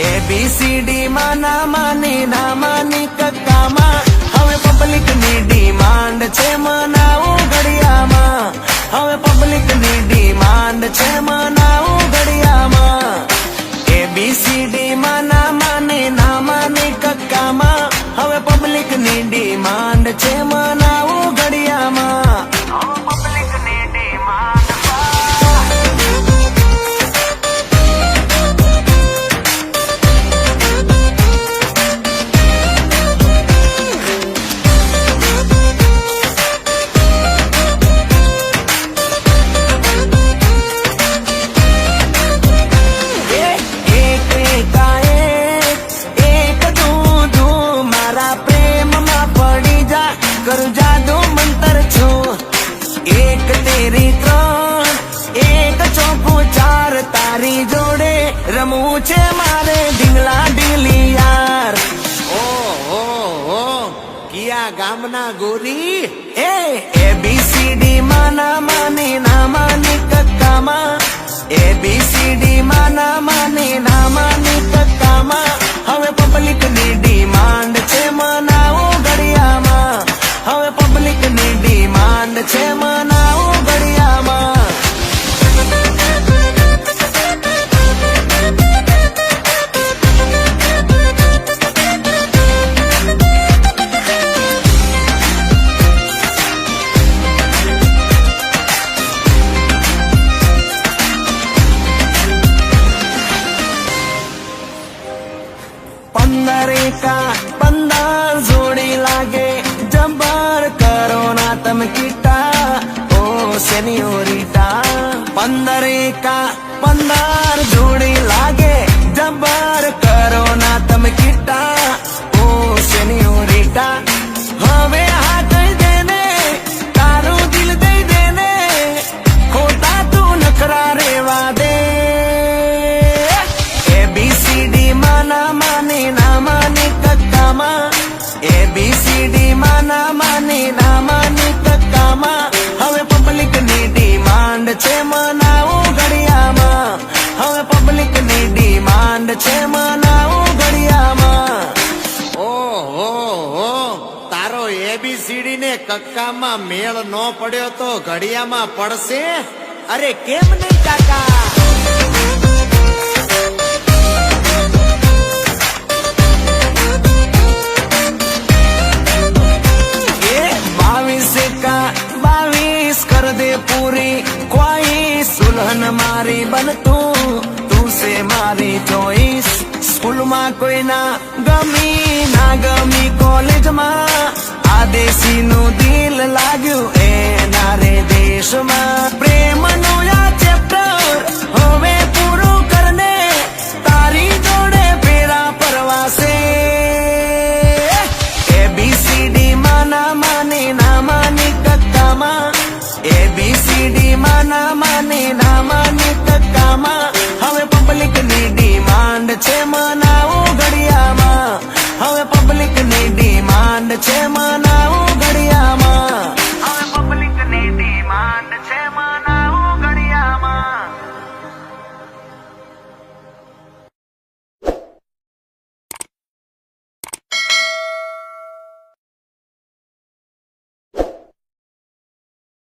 ABCD માં નામાની નામાની કક્કામાં હવે public ની ડિમાન્ડ છે મનાવું ઘડિયામાં હવે પબ્લિક ની ડિમાન્ડ છે મનાવું ઘડિયામાં ABCD માં નામાની નામાની કક્કામાં હવે પબ્લિક ની ડિમાન્ડ છે મનાવું ઘડિયામાં પબ્લિક ની ડિમાન્ડ કરું જાદુ મંતર છું એક તેરી ત્રણ એક ચોખ્ખું ચાર તારી જોડે રમવું છે મારે ઢીંગલા ઢીંગલી યાર ઓ ઓ ઓ કિયા ગામના ગોરી ABCD માં નામાની નામાની કક્કામાં ABCD માં નામાની નામાની કક્કામાં હવે પબ્લિક ની ડિમાન્ડ છે મનાવું ઘડિયામાં હવે પબ્લિક ની ડિમાન્ડ છે મનાવું ઘડિયામાં પંદર જોડી લાગે જબર કરો ના તમે કીટા ઓ સેનિયોરિટા 15 જોડી લાગે જબર કરો ના તમે કીટા ઓ સેનિયોરિટા હવે હા કહી દેને તારું દિલ દઈ દેને ખોટા તું નખરા રેવા દે ABCD માં નામાની નામાની કક્કામાં ABCD માં નામાની નામાની કક્કામાં હવે પબ્લિક ની ડિમાન્ડ છે મનાવું ઘડિયામાં હવે પબ્લિક ની ડિમાન્ડ છે મનાવું ઘડિયામાં ઓ તારો ABCD ને કક્કામાં મેળ નો પડ્યો તો ઘડિયામાં પડશે અરે કેમ નહીં કાકા कर दे पूरी ख्वाहिश दुल्हन मारी बन तू से मारी चॉइस स्कूल में कोई ना गमी कॉलेज में आदेशी नु दिल लाग्यू ए नारे देश में प्रेम नु या चैप्टर होवे पूरू करने तारी जोड़े फेरा परवासे ABCD માં નામાની નામાની કક્કામાં ABCD માં નામાની નામાની કક્કામાં હવે પબ્લિક ની ડિમાન્ડ છે મના